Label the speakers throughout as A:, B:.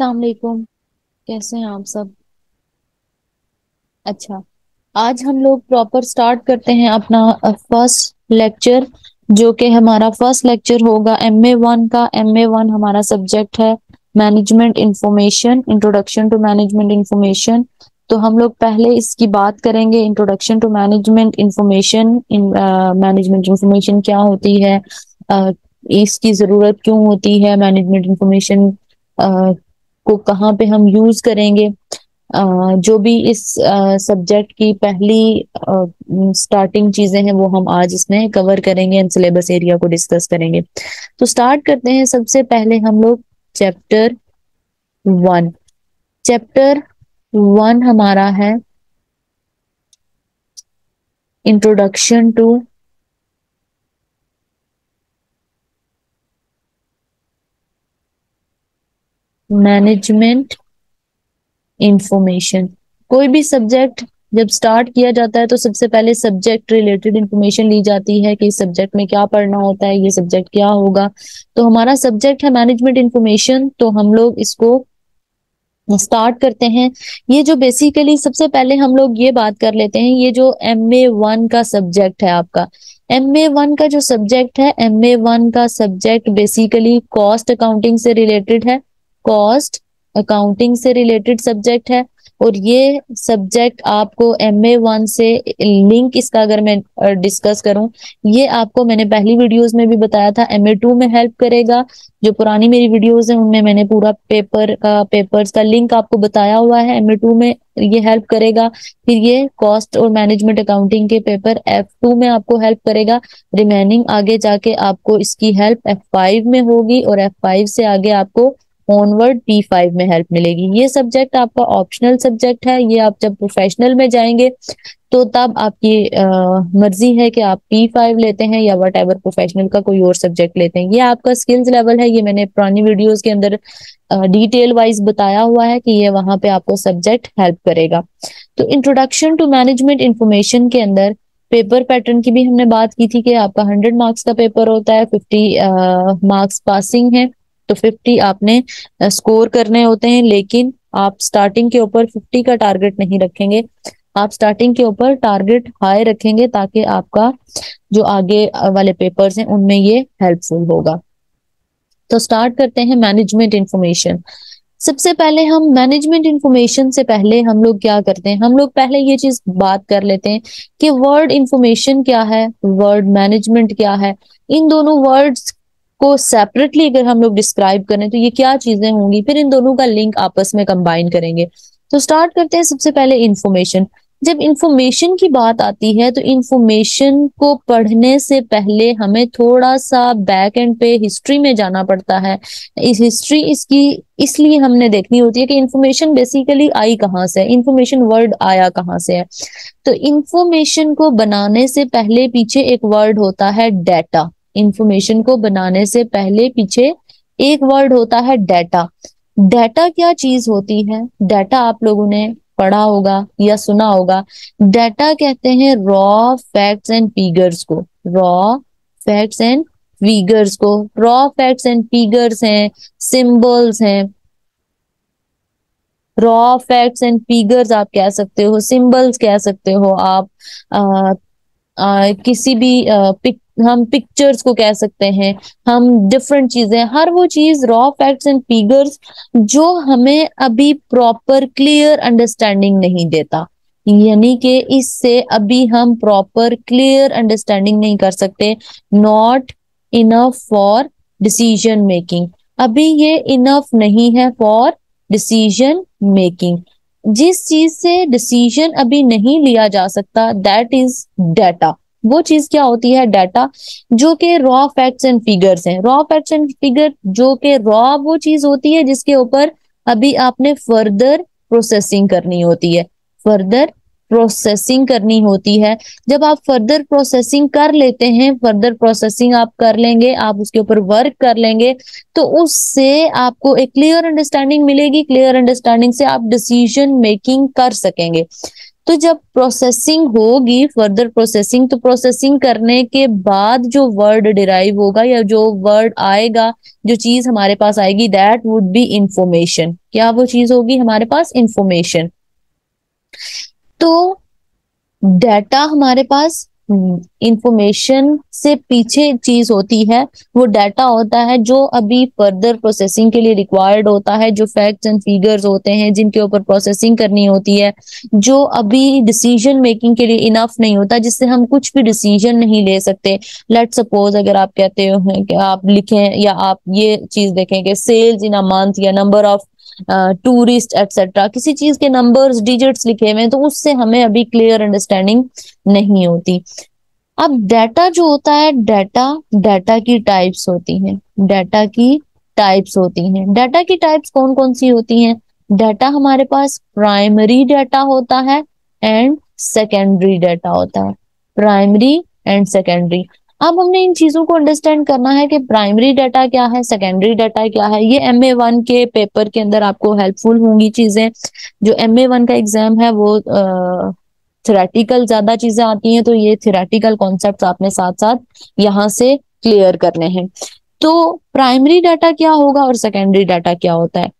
A: अस्सलाम वालेकुम। कैसे हैं आप सब? अच्छा, आज हम लोग प्रॉपर स्टार्ट करते हैं अपना फर्स्ट लेक्चर, जो कि हमारा फर्स्ट लेक्चर होगा MA1 का। MA1 हमारा सब्जेक्ट है management information, introduction to management information. तो हम लोग पहले इसकी बात करेंगे, introduction to management information. Management information क्या होती है, अ, इसकी जरूरत क्यों होती है, मैनेजमेंट इंफॉर्मेशन को कहाँ पे हम यूज करेंगे। जो भी इस सब्जेक्ट की पहली स्टार्टिंग चीजें हैं वो हम आज इसमें कवर करेंगे एंड सिलेबस एरिया को डिस्कस करेंगे। तो स्टार्ट करते हैं। सबसे पहले हम लोग चैप्टर 1। चैप्टर 1 हमारा है इंट्रोडक्शन टू मैनेजमेंट इंफॉर्मेशन। कोई भी सब्जेक्ट जब स्टार्ट किया जाता है तो सबसे पहले सब्जेक्ट रिलेटेड इंफॉर्मेशन ली जाती है कि इस सब्जेक्ट में क्या पढ़ना होता है, ये सब्जेक्ट क्या होगा। तो हमारा सब्जेक्ट है मैनेजमेंट इंफॉर्मेशन, तो हम लोग इसको स्टार्ट करते हैं। ये जो बेसिकली सबसे पहले हम लोग ये बात कर लेते हैं, ये जो MA1 का सब्जेक्ट है आपका, MA1 का जो सब्जेक्ट है, MA1 का सब्जेक्ट बेसिकली कॉस्ट अकाउंटिंग से रिलेटेड है। कॉस्ट अकाउंटिंग से रिलेटेड सब्जेक्ट है। और ये सब्जेक्ट आपको MA1 से लिंक, इसका अगर मैं डिस्कस करूं, ये आपको मैंने पहली वीडियोस में भी बताया था, MA2 में हेल्प करेगा। जो पुरानी मेरी वीडियोस हैं उनमें मैंने पूरा पेपर्स का लिंक आपको बताया हुआ है। MA2 में ये हेल्प करेगा। फिर ये कॉस्ट और मैनेजमेंट अकाउंटिंग के पेपर F2 में आपको हेल्प करेगा। रिमेनिंग आगे जाके आपको इसकी हेल्प F5 में होगी, और F5 से आगे आपको ऑनवर्ड P5 में हेल्प मिलेगी। ये सब्जेक्ट आपका ऑप्शनल सब्जेक्ट है। ये आप जब प्रोफेशनल में जाएंगे तो तब आपकी मर्जी है कि आप P5 लेते हैं या वट एवर प्रोफेशनल का कोई और सब्जेक्ट लेते हैं। ये आपका स्किल्स लेवल है, ये मैंने पुरानी वीडियोस के अंदर डिटेल वाइज बताया हुआ है कि ये वहां पे आपको सब्जेक्ट हेल्प करेगा। तो इंट्रोडक्शन टू मैनेजमेंट इंफॉर्मेशन के अंदर पेपर पैटर्न की भी हमने बात की थी कि आपका 100 मार्क्स का पेपर होता है, 50 मार्क्स पासिंग है, तो 50 आपने स्कोर करने होते हैं। लेकिन आप स्टार्टिंग के ऊपर 50 का टारगेट नहीं रखेंगे, आप स्टार्टिंग के ऊपर टारगेट हाई रखेंगे ताकि आपका जो आगे वाले पेपर्स हैं उनमें ये हेल्पफुल होगा। तो स्टार्ट करते हैं मैनेजमेंट इंफॉर्मेशन। सबसे पहले हम मैनेजमेंट इंफॉर्मेशन से पहले हम लोग क्या करते हैं, हम लोग पहले ये चीज बात कर लेते हैं कि वर्ड इंफॉर्मेशन क्या है, वर्ड मैनेजमेंट क्या है। इन दोनों वर्ड्स को सेपरेटली अगर हम लोग डिस्क्राइब करें तो ये क्या चीजें होंगी, फिर इन दोनों का लिंक आपस में कंबाइन करेंगे। तो स्टार्ट करते हैं सबसे पहले इंफॉर्मेशन। जब इंफॉर्मेशन की बात आती है तो इंफॉर्मेशन को पढ़ने से पहले हमें थोड़ा सा बैक एंड पे हिस्ट्री में जाना पड़ता है। इस हिस्ट्री इसकी इसलिए हमने देखनी होती है कि इंफॉर्मेशन बेसिकली आई कहाँ से है, इंफॉर्मेशन वर्ड आया कहाँ से है। तो इंफॉर्मेशन को बनाने से पहले पीछे एक वर्ड होता है डाटा। इंफॉर्मेशन को बनाने से पहले पीछे एक वर्ड होता है डाटा। डाटा क्या चीज होती है? डाटा आप लोगों ने पढ़ा होगा या सुना होगा। डाटा कहते हैं रॉ फैक्ट्स एंड फिगर्स को। रॉ फैक्ट्स एंड फिगर्स को, रॉ फैक्ट्स एंड फिगर्स हैं, सिंबल्स हैं। रॉ फैक्ट्स एंड फिगर्स आप कह सकते हो, सिंबल्स कह सकते हो आप। आ, किसी भी हम पिक्चर्स को कह सकते हैं, हम डिफरेंट चीजें, हर वो चीज रॉ फैक्ट्स एंड फिगर्स जो हमें अभी प्रॉपर क्लियर अंडरस्टैंडिंग नहीं देता, यानी कि इससे अभी हम प्रॉपर क्लियर अंडरस्टैंडिंग नहीं कर सकते। Not enough for decision making, अभी ये इनफ नहीं है फॉर डिसीजन मेकिंग। जिस चीज से डिसीजन अभी नहीं लिया जा सकता दैट इज डाटा। वो चीज क्या होती है? डाटा, जो कि रॉ फैक्ट्स एंड फिगर्स हैं। रॉ फैक्ट्स एंड फिगर जो कि रॉ वो चीज होती है जिसके ऊपर अभी आपने फर्दर प्रोसेसिंग करनी होती है, फर्दर प्रोसेसिंग करनी होती है। जब आप फर्दर प्रोसेसिंग कर लेते हैं, फर्दर प्रोसेसिंग आप कर लेंगे, आप उसके ऊपर वर्क कर लेंगे, तो उससे आपको एक क्लियर अंडरस्टैंडिंग मिलेगी। क्लियर अंडरस्टैंडिंग से आप डिसीजन मेकिंग कर सकेंगे। तो जब प्रोसेसिंग होगी, फर्दर प्रोसेसिंग, तो प्रोसेसिंग करने के बाद जो वर्ड डिराइव होगा या जो वर्ड आएगा, जो चीज हमारे पास आएगी, दैट वुड बी इंफॉर्मेशन। क्या वो चीज होगी हमारे पास? इंफॉर्मेशन। तो डाटा हमारे पास इंफॉर्मेशन से पीछे चीज होती है, वो डाटा होता है जो अभी फर्दर प्रोसेसिंग के लिए रिक्वायर्ड होता है, जो फैक्ट्स एंड फिगर्स होते हैं जिनके ऊपर प्रोसेसिंग करनी होती है, जो अभी डिसीजन मेकिंग के लिए इनफ नहीं होता, जिससे हम कुछ भी डिसीजन नहीं ले सकते। लेट सपोज अगर आप कहते हो कि आप लिखें या आप ये चीज देखें कि सेल्स इन अ मंथ या नंबर ऑफ टूरिस्ट एक्सेट्रा, किसी चीज के नंबर्स डिजिट्स लिखे हुए हैं, तो उससे हमें अभी क्लियर अंडरस्टैंडिंग नहीं होती। अब डाटा जो होता है, डाटा डाटा की टाइप्स होती हैं, डाटा की टाइप्स होती हैं। डाटा की टाइप्स कौन कौन सी होती हैं? डाटा हमारे पास प्राइमरी डाटा होता है एंड सेकेंडरी डाटा होता है। Primary and secondary. अब हमने इन चीजों को अंडरस्टैंड करना है कि प्राइमरी डाटा क्या है, सेकेंडरी डाटा क्या है। ये MA1 के पेपर के अंदर आपको हेल्पफुल होंगी चीजें। जो MA1 का एग्जाम है वो थ्योरेटिकल ज्यादा चीजें आती हैं, तो ये थ्योरेटिकल कॉन्सेप्ट आपने साथ साथ यहाँ से क्लियर करने हैं। तो प्राइमरी डाटा क्या होगा और सेकेंडरी डाटा क्या होता है?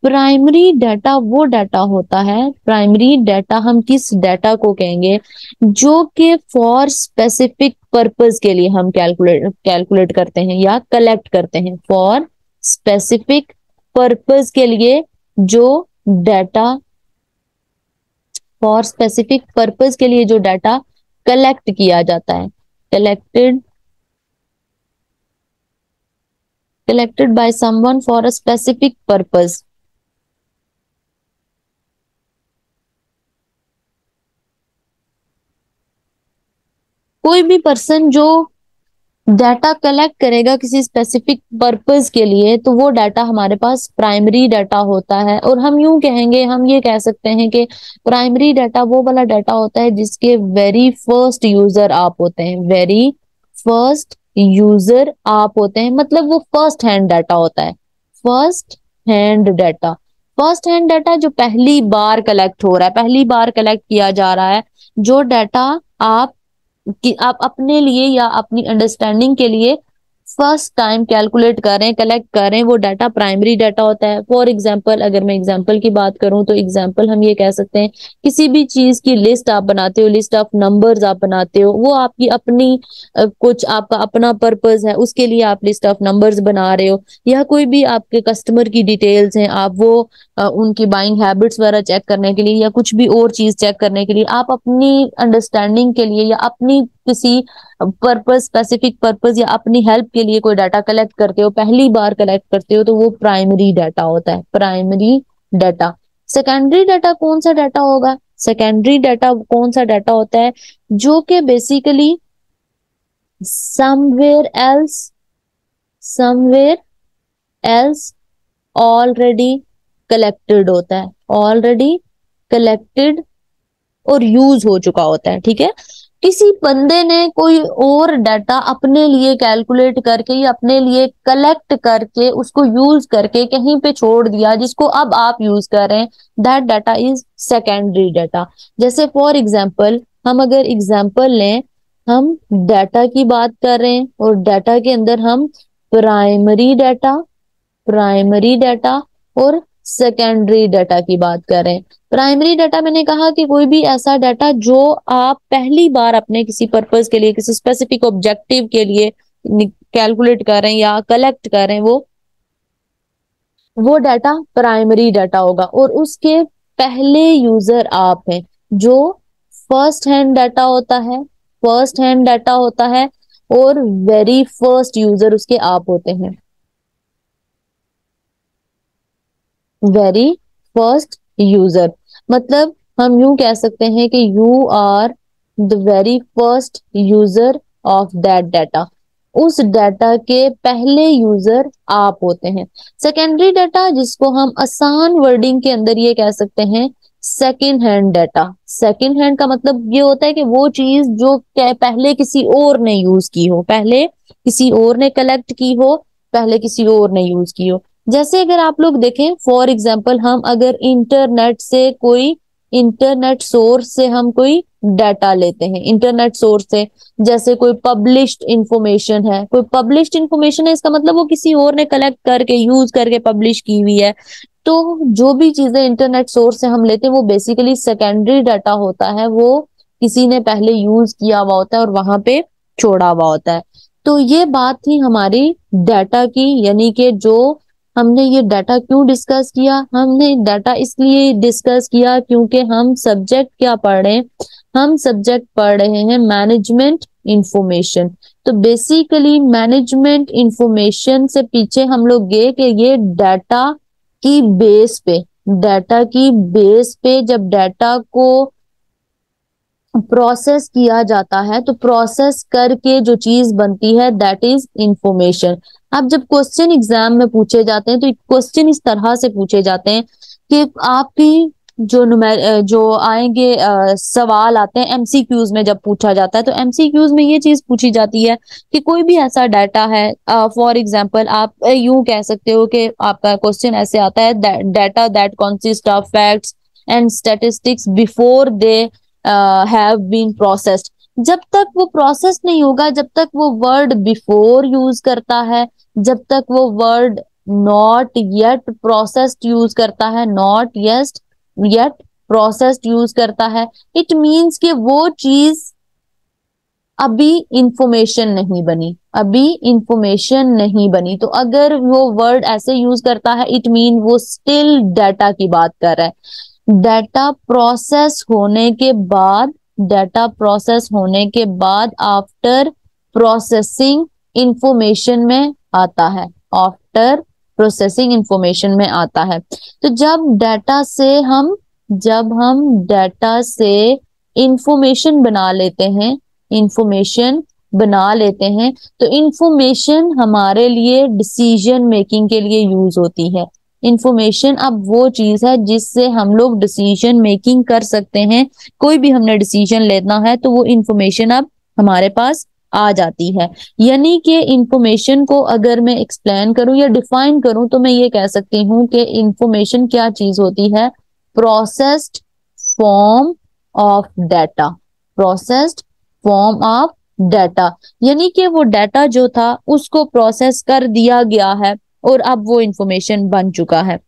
A: प्राइमरी डाटा वो डाटा होता है, प्राइमरी डाटा हम किस डाटा को कहेंगे जो कि फॉर स्पेसिफिक पर्पस के लिए हम कैलकुलेट करते हैं या कलेक्ट करते हैं। फॉर स्पेसिफिक पर्पस के लिए जो डाटा, फॉर स्पेसिफिक पर्पस के लिए जो डाटा कलेक्ट किया जाता है, collected by someone for a specific purpose. कोई भी पर्सन जो डाटा कलेक्ट करेगा किसी स्पेसिफिक पर्पस के लिए, तो वो डाटा हमारे पास प्राइमरी डाटा होता है। और हम यूं कहेंगे, हम ये कह सकते हैं कि प्राइमरी डाटा वो वाला डाटा होता है जिसके वेरी फर्स्ट यूजर आप होते हैं। वेरी फर्स्ट यूजर आप होते हैं, मतलब वो फर्स्ट हैंड डाटा होता है। First hand data, first hand data जो पहली बार कलेक्ट हो रहा है, पहली बार कलेक्ट किया जा रहा है। जो डाटा आप कि आप अपने लिए या अपनी अंडरस्टैंडिंग के लिए फर्स्ट टाइम कैलकुलेट कर रहे हैं, कलेक्ट कर रहे हैं, वो डाटा प्राइमरी डाटा होता है। फॉर एग्जांपल, अगर मैं एग्जांपल की बात करूं तो एग्जांपल हम ये कह सकते हैं, किसी भी चीज की लिस्ट आप बनाते हो, लिस्ट ऑफ नंबर्स आप बनाते हो, वो आपकी अपनी कुछ आपका अपना पर्पस है, उसके लिए आप लिस्ट ऑफ नंबर्स बना रहे हो। या कोई भी आपके कस्टमर की डिटेल्स हैं, आप वो उनकी बाइंग हैबिट्स वगैरह चेक करने के लिए या कुछ भी और चीज चेक करने के लिए आप अपनी अंडरस्टैंडिंग के लिए या अपनी किसी पर्पस, स्पेसिफिक पर्पस या अपनी हेल्प के लिए कोई डाटा कलेक्ट करते हो, पहली बार कलेक्ट करते हो, तो वो प्राइमरी डाटा होता है। Primary data. सेकेंडरी डाटा कौन सा डाटा होगा? सेकेंडरी डाटा कौन सा डाटा होता है जो कि basically somewhere else, somewhere else already collected होता है, ऑलरेडी कलेक्टेड और यूज हो चुका होता है। ठीक है, किसी बंदे ने कोई और डाटा अपने लिए कैलकुलेट करके या अपने लिए कलेक्ट करके उसको यूज करके कहीं पे छोड़ दिया, जिसको अब आप यूज कर रहे हैं, that data is secondary data. जैसे फॉर एग्जांपल, हम अगर एग्जांपल लें, हम डाटा की बात कर रहे हैं और डाटा के अंदर हम प्राइमरी डाटा, प्राइमरी डाटा और सेकेंडरी डाटा की बात कर रहे हैं। प्राइमरी डाटा मैंने कहा कि कोई भी ऐसा डाटा जो आप पहली बार अपने किसी पर्पस के लिए, किसी स्पेसिफिक ऑब्जेक्टिव के लिए कैलकुलेट कर रहे हैं या कलेक्ट कर रहे हैं, वो डाटा प्राइमरी डाटा होगा। और उसके पहले यूजर आप हैं, जो फर्स्ट हैंड डाटा होता है, फर्स्ट हैंड डाटा होता है और वेरी फर्स्ट यूजर उसके आप होते हैं। वेरी फर्स्ट यूजर मतलब हम यूं कह सकते हैं कि you are the very first user of that data. उस डाटा के पहले यूजर आप होते हैं। सेकेंडरी डाटा, जिसको हम आसान वर्डिंग के अंदर ये कह सकते हैं second hand data. Second hand का मतलब ये होता है कि वो चीज जो पहले किसी और ने यूज की हो, पहले किसी और ने कलेक्ट की हो, पहले किसी और ने यूज की हो। जैसे अगर आप लोग देखें, फॉर एग्जाम्पल, हम अगर इंटरनेट से कोई इंटरनेट सोर्स से हम कोई डाटा लेते हैं, इंटरनेट सोर्स से, जैसे कोई पब्लिश्ड इंफॉर्मेशन है, कोई पब्लिश्ड इंफॉर्मेशन है इसका मतलब वो किसी और ने कलेक्ट करके यूज करके पब्लिश की हुई है। तो जो भी चीजें इंटरनेट सोर्स से हम लेते हैं वो बेसिकली सेकेंडरी डाटा होता है, वो किसी ने पहले यूज किया हुआ होता है और वहां पे छोड़ा हुआ होता है। तो ये बात थी हमारी डाटा की, यानी कि जो हमने ये डाटा क्यों डिस्कस किया, हमने डाटा इसलिए डिस्कस किया क्योंकि हम सब्जेक्ट क्या पढ़ रहे हैं, हम सब्जेक्ट पढ़ रहे हैं मैनेजमेंट इंफॉर्मेशन। तो बेसिकली मैनेजमेंट इंफॉर्मेशन से पीछे हम लोग गए कि ये डाटा की बेस पे, डाटा की बेस पे जब डाटा को प्रोसेस किया जाता है तो प्रोसेस करके जो चीज बनती है दैट इज इंफॉर्मेशन। अब जब क्वेश्चन एग्जाम में पूछे जाते हैं तो क्वेश्चन इस तरह से पूछे जाते हैं कि आपकी जो आएंगे सवाल आते हैं एमसीक्यूज में, जब पूछा जाता है तो एमसीक्यूज में ये चीज पूछी जाती है कि कोई भी ऐसा डाटा है, फॉर एग्जांपल आप यूं कह सकते हो कि आपका क्वेश्चन ऐसे आता है, data that consist of facts and statistics before they have been processed. जब तक वो प्रोसेस नहीं होगा, जब तक वो वर्ड बिफोर यूज करता है, जब तक वो word not yet processed use करता है, नॉट येट प्रोसेस्ड यूज करता है, इट मीन्स कि वो चीज अभी इंफॉर्मेशन नहीं बनी, अभी इंफॉर्मेशन नहीं बनी। तो अगर वो वर्ड ऐसे यूज करता है इट मीन वो स्टिल डाटा की बात कर रहा है। डाटा प्रोसेस होने के बाद, डाटा प्रोसेस होने के बाद आफ्टर प्रोसेसिंग इंफॉर्मेशन में आता है, आफ्टर प्रोसेसिंग इंफॉर्मेशन में आता है। तो जब हम डाटा से इंफॉर्मेशन बना लेते हैं, इंफॉर्मेशन बना लेते हैं तो इंफॉर्मेशन हमारे लिए डिसीजन मेकिंग के लिए यूज होती है। इंफॉर्मेशन अब वो चीज है जिससे हम लोग डिसीजन मेकिंग कर सकते हैं। कोई भी हमने डिसीजन लेना है तो वो इंफॉर्मेशन अब हमारे पास आ जाती है। यानी कि इंफॉर्मेशन को अगर मैं एक्सप्लेन करूं या डिफाइन करूं तो मैं ये कह सकती हूँ कि इंफॉर्मेशन क्या चीज होती है, processed form of data, processed form of data, यानी कि वो डाटा जो था उसको प्रोसेस कर दिया गया है और अब वो इंफॉर्मेशन बन चुका है।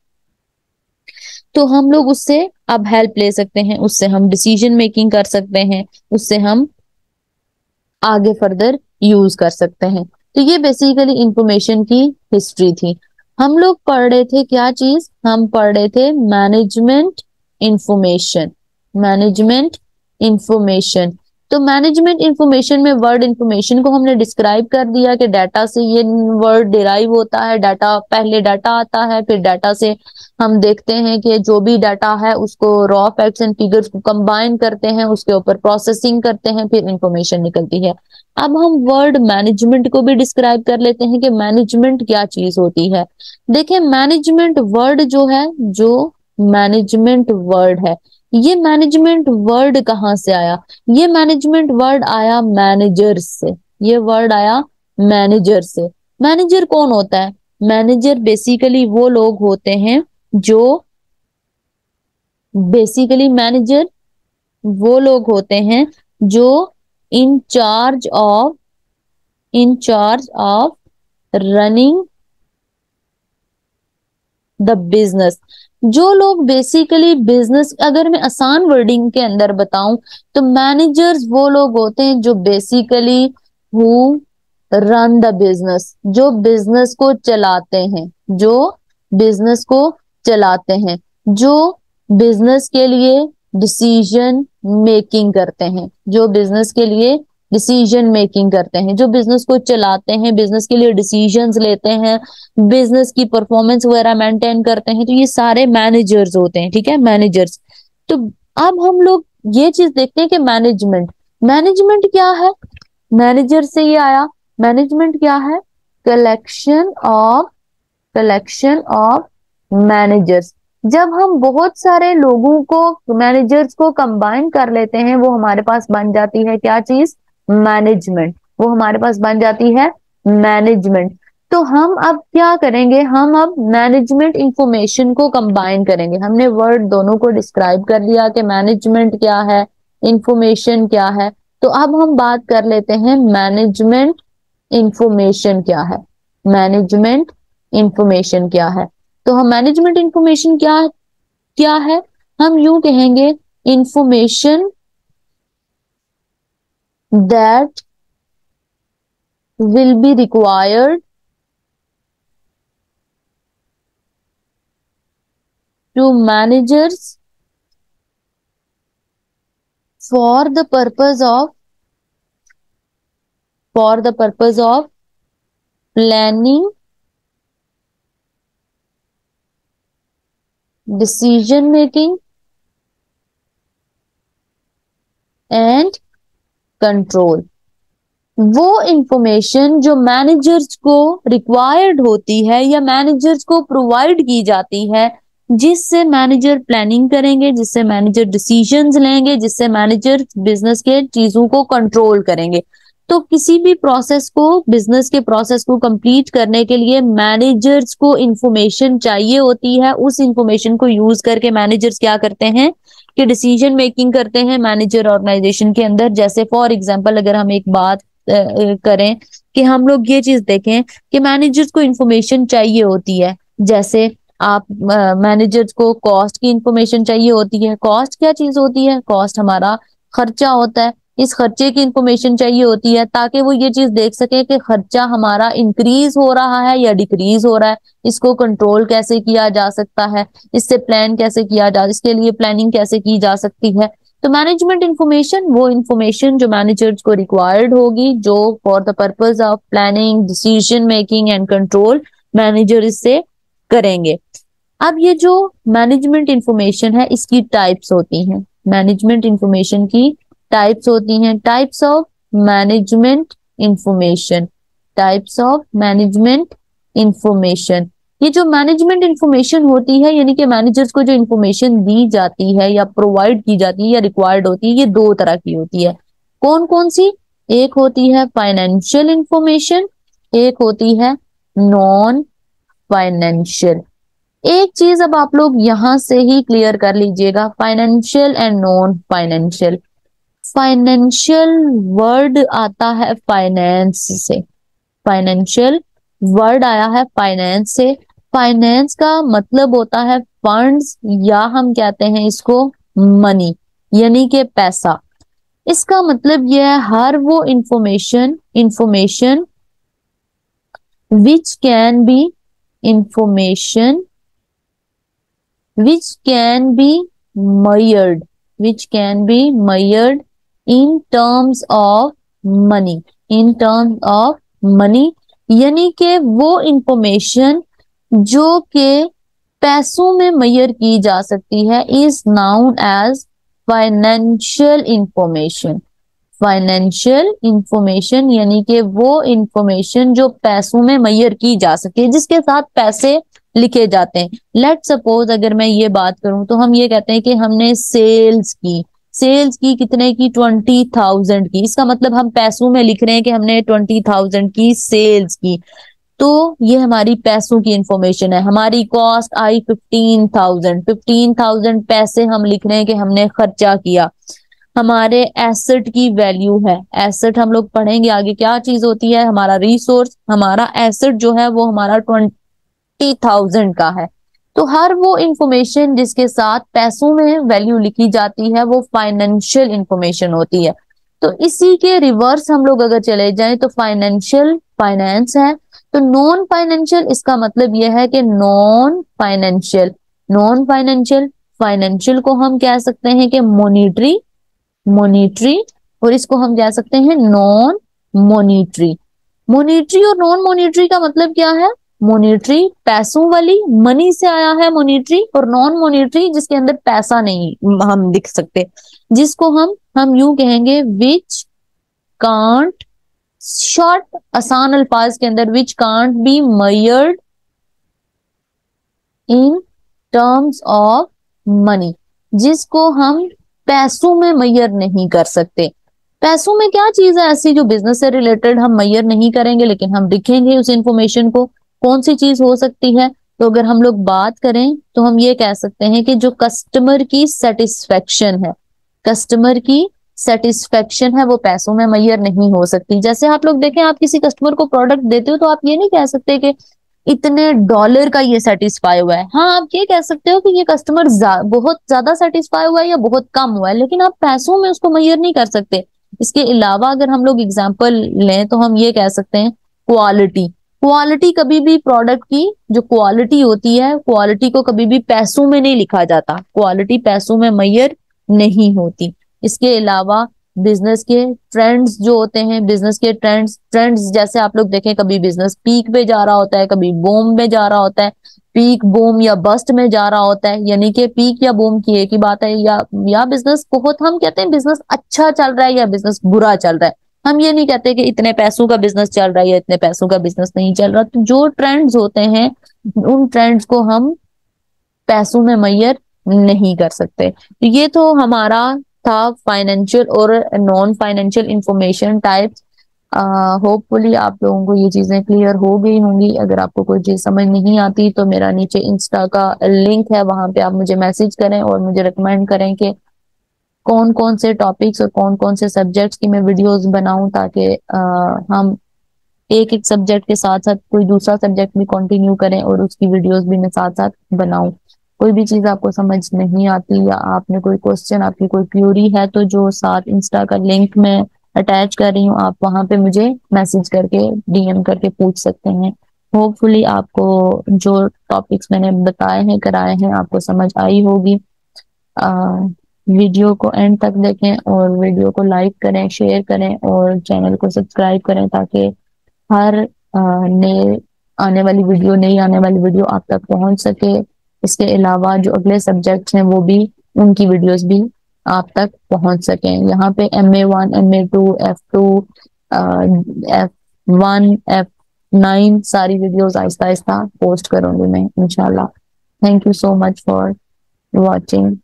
A: तो हम लोग उससे अब हेल्प ले सकते हैं, उससे हम डिसीजन मेकिंग कर सकते हैं, उससे हम आगे फर्दर यूज कर सकते हैं। तो ये बेसिकली इंफॉर्मेशन की हिस्ट्री थी। हम लोग पढ़ रहे थे क्या चीज, हम पढ़ रहे थे मैनेजमेंट इंफॉर्मेशन, मैनेजमेंट इंफॉर्मेशन। तो मैनेजमेंट इंफॉर्मेशन में वर्ड इंफॉर्मेशन को हमने डिस्क्राइब कर दिया कि डाटा से ये वर्ड डिराइव होता है, डाटा पहले डाटा आता है, फिर डाटा से हम देखते हैं कि जो भी डाटा है उसको रॉ फैक्ट्स एंड फिगर्स को कंबाइन करते हैं, उसके ऊपर प्रोसेसिंग करते हैं, फिर इंफॉर्मेशन निकलती है। अब हम वर्ड मैनेजमेंट को भी डिस्क्राइब कर लेते हैं कि मैनेजमेंट क्या चीज होती है। देखिए मैनेजमेंट वर्ड जो है, जो मैनेजमेंट वर्ड है, ये मैनेजमेंट वर्ड कहाँ से आया, ये मैनेजमेंट वर्ड आया मैनेजर से, ये वर्ड आया मैनेजर से। मैनेजर कौन होता है, मैनेजर बेसिकली वो लोग होते हैं जो, बेसिकली मैनेजर वो लोग होते हैं जो in charge of running the business. जो लोग बेसिकली बिजनेस, अगर मैं आसान वर्डिंग के अंदर बताऊं तो मैनेजर्स वो लोग होते हैं जो basically who run the business, जो बिजनेस को चलाते हैं, जो बिजनेस को चलाते हैं, जो बिजनेस के लिए डिसीजन मेकिंग करते हैं, जो बिजनेस के लिए डिसीजन मेकिंग करते हैं, जो बिजनेस को चलाते हैं, बिजनेस के लिए डिसीजंस लेते हैं, बिजनेस की परफॉर्मेंस वगैरह मेंटेन करते हैं, तो ये सारे मैनेजर्स होते हैं। ठीक है, मैनेजर्स। तो अब हम लोग ये चीज देखते हैं कि मैनेजमेंट, मैनेजमेंट क्या है, मैनेजर से ये आया। मैनेजमेंट क्या है, कलेक्शन ऑफ मैनेजर्स। जब हम बहुत सारे लोगों को, मैनेजर्स को कंबाइन कर लेते हैं वो हमारे पास बन जाती है क्या चीज, मैनेजमेंट, वो हमारे पास बन जाती है मैनेजमेंट। तो हम अब क्या करेंगे, हम अब मैनेजमेंट इंफॉर्मेशन को कंबाइन करेंगे। हमने वर्ड दोनों को डिस्क्राइब कर लिया कि मैनेजमेंट क्या है, इंफॉर्मेशन क्या है। तो अब हम बात कर लेते हैं मैनेजमेंट इंफॉर्मेशन क्या है। मैनेजमेंट इंफॉर्मेशन क्या है? तो हम मैनेजमेंट इंफॉर्मेशन क्या क्या है, हम यूं कहेंगे information that will be required to managers for the purpose of planning, decision making and control। वो इंफॉर्मेशन जो मैनेजर्स को रिक्वायर्ड होती है या मैनेजर्स को प्रोवाइड की जाती है, जिससे मैनेजर प्लानिंग करेंगे, जिससे मैनेजर डिसीजंस लेंगे, जिससे मैनेजर बिजनेस के चीजों को कंट्रोल करेंगे। तो किसी भी प्रोसेस को, बिजनेस के प्रोसेस को कंप्लीट करने के लिए मैनेजर्स को इंफॉर्मेशन चाहिए होती है। उस इंफॉर्मेशन को यूज करके मैनेजर्स क्या करते हैं कि डिसीजन मेकिंग करते हैं मैनेजर ऑर्गेनाइजेशन के अंदर। जैसे फॉर एग्जांपल अगर हम एक बात करें कि हम लोग ये चीज देखें कि मैनेजर्स को इंफॉर्मेशन चाहिए होती है। जैसे आप मैनेजर्स को कॉस्ट की इंफॉर्मेशन चाहिए होती है। कॉस्ट क्या चीज होती है? कॉस्ट हमारा खर्चा होता है। इस खर्चे की इंफॉर्मेशन चाहिए होती है ताकि वो ये चीज देख सके कि खर्चा हमारा इंक्रीज हो रहा है या डिक्रीज हो रहा है, इसको कंट्रोल कैसे किया जा सकता है, इससे प्लान कैसे किया जा, इसके लिए प्लानिंग कैसे की जा सकती है। तो मैनेजमेंट इंफॉर्मेशन वो इंफॉर्मेशन जो मैनेजर्स को रिक्वायर्ड होगी, जो for the purpose of planning, decision making and control manager इससे करेंगे। अब ये जो मैनेजमेंट इंफॉर्मेशन है इसकी टाइप्स होती हैं। मैनेजमेंट इंफॉर्मेशन की टाइप्स होती हैं। Types of management information, types of management information. ये जो मैनेजमेंट इंफॉर्मेशन होती है, यानी कि मैनेजर्स को जो इंफॉर्मेशन दी जाती है या प्रोवाइड की जाती है या रिक्वायर्ड होती है, ये दो तरह की होती है। कौन कौन सी? एक होती है फाइनेंशियल इंफॉर्मेशन, एक होती है नॉन फाइनेंशियल। एक चीज अब आप लोग यहां से ही क्लियर कर लीजिएगा, financial and non financial. Financial word आता है फाइनेंस से, फाइनेंशियल वर्ड आया है फाइनेंस से। फाइनेंस का मतलब होता है फंड्स, या हम कहते हैं इसको मनी, यानी कि पैसा। इसका मतलब यह है हर वो information information which can be information which can be measured, which can be measured in terms of money, in terms of money। यानी कि वो इंफॉर्मेशन जो के पैसों में मेजर की जा सकती है is known as financial information. Financial information यानी कि वो इंफॉर्मेशन जो पैसों में मेजर की जा सके, जिसके साथ पैसे लिखे जाते हैं। लेट सपोज अगर मैं ये बात करूं तो हम ये कहते हैं कि हमने सेल्स की कितने की? 20,000 की। इसका मतलब हम पैसों में लिख रहे हैं कि हमने 20,000 की सेल्स की। तो ये हमारी पैसों की इंफॉर्मेशन है। हमारी कॉस्ट आई 15,000, 15,000 पैसे हम लिख रहे हैं कि हमने खर्चा किया। हमारे एसेट की वैल्यू है, एसेट हम लोग पढ़ेंगे आगे क्या चीज होती है। हमारा रिसोर्स, हमारा एसेट जो है वो हमारा 20,000 का है। तो हर वो इंफॉर्मेशन जिसके साथ पैसों में वैल्यू लिखी जाती है वो फाइनेंशियल इंफॉर्मेशन होती है। तो इसी के रिवर्स हम लोग अगर चले जाएं तो फाइनेंशियल फाइनेंस है। तो नॉन फाइनेंशियल, इसका मतलब यह है कि non financial, non financial, financial को हम कह सकते हैं कि मॉनिटरी, मॉनिटरी, और इसको हम कह सकते हैं नॉन मॉनिटरी। मॉनिटरी और नॉन मॉनिटरी का मतलब क्या है? मॉनिटरी पैसों वाली, मनी से आया है मॉनिटरी, और नॉन मॉनिटरी जिसके अंदर पैसा नहीं हम लिख सकते, जिसको हम यूं कहेंगे विच कांट, शॉर्ट आसान अल्फाज के अंदर which can't be measured in terms of money, जिसको हम पैसों में मेजर नहीं कर सकते। पैसों में क्या चीज है ऐसी जो बिजनेस से रिलेटेड हम मैयर नहीं करेंगे लेकिन हम लिखेंगे उस इंफॉर्मेशन को? कौन सी चीज हो सकती है? तो अगर हम लोग बात करें तो हम ये कह सकते हैं कि जो कस्टमर की सेटिस्फेक्शन है, कस्टमर की सेटिस्फेक्शन है, वो पैसों में मैयर नहीं हो सकती। जैसे आप लोग देखें, आप किसी कस्टमर को प्रोडक्ट देते हो तो आप ये नहीं कह सकते कि इतने डॉलर का ये सेटिस्फाई हुआ है। हाँ, आप ये कह सकते हो कि ये कस्टमर बहुत ज्यादा सेटिस्फाई हुआ है या बहुत कम हुआ है, लेकिन आप पैसों में उसको मैयर नहीं कर सकते। इसके अलावा अगर हम लोग एग्जाम्पल लें तो हम ये कह सकते हैं क्वालिटी। क्वालिटी कभी भी, प्रोडक्ट की जो क्वालिटी होती है, क्वालिटी को कभी भी पैसों में नहीं लिखा जाता, क्वालिटी पैसों में मैयर नहीं होती। इसके अलावा बिजनेस के ट्रेंड्स जो होते हैं, बिजनेस के ट्रेंड्स ट्रेंड्स जैसे आप लोग देखें, कभी बिजनेस पीक पे जा रहा होता है, कभी बूम में जा रहा होता है, पीक बूम या बस्ट में जा रहा होता है, यानी कि पीक या बूम की एक ही बात है। या बिजनेस बहुत, हम कहते हैं बिजनेस अच्छा चल रहा है या बिजनेस बुरा चल रहा है, हम ये नहीं कहते कि इतने पैसों का बिजनेस चल रहा है या इतने पैसों का बिजनेस नहीं चल रहा। तो जो ट्रेंड्स होते हैं, उन ट्रेंड्स को हम पैसों में मैयर नहीं कर सकते। तो ये तो हमारा था फाइनेंशियल और non financial information types. Hopefully आप लोगों को ये चीजें क्लियर हो गई होंगी। अगर आपको कोई चीज समझ नहीं आती तो मेरा नीचे इंस्टा का लिंक है, वहां पे आप मुझे मैसेज करें और मुझे रिकमेंड करें कि कौन कौन से टॉपिक्स और कौन कौन से सब्जेक्ट्स की मैं वीडियोस बनाऊं, ताकि हम एक एक सब्जेक्ट के साथ साथ कोई दूसरा सब्जेक्ट भी कंटिन्यू करें और उसकी वीडियोस भी मैं साथ साथ बनाऊं। कोई भी चीज आपको समझ नहीं आती या आपने कोई क्वेश्चन, आपकी कोई क्यूरी है, तो जो साथ इंस्टा का लिंक मैं अटैच कर रही हूँ, आप वहां पे मुझे मैसेज करके, डीएम करके पूछ सकते हैं। होपफुली आपको जो टॉपिक्स मैंने बताए हैं, कराए हैं, आपको समझ आई होगी। वीडियो को एंड तक देखें और वीडियो को लाइक करें, शेयर करें और चैनल को सब्सक्राइब करें, ताकि हर नए आने वाली वीडियो, नई आने वाली वीडियो आप तक पहुंच सके। इसके अलावा जो अगले सब्जेक्ट्स हैं वो भी, उनकी वीडियोस भी आप तक पहुंच सकें। यहाँ पे MA1, MA2, F2, F1, F9 सारी वीडियोस आहिस्ता आहिस्ता पोस्ट करूंगी मैं इंशाल्लाह। Thank you so much for watching.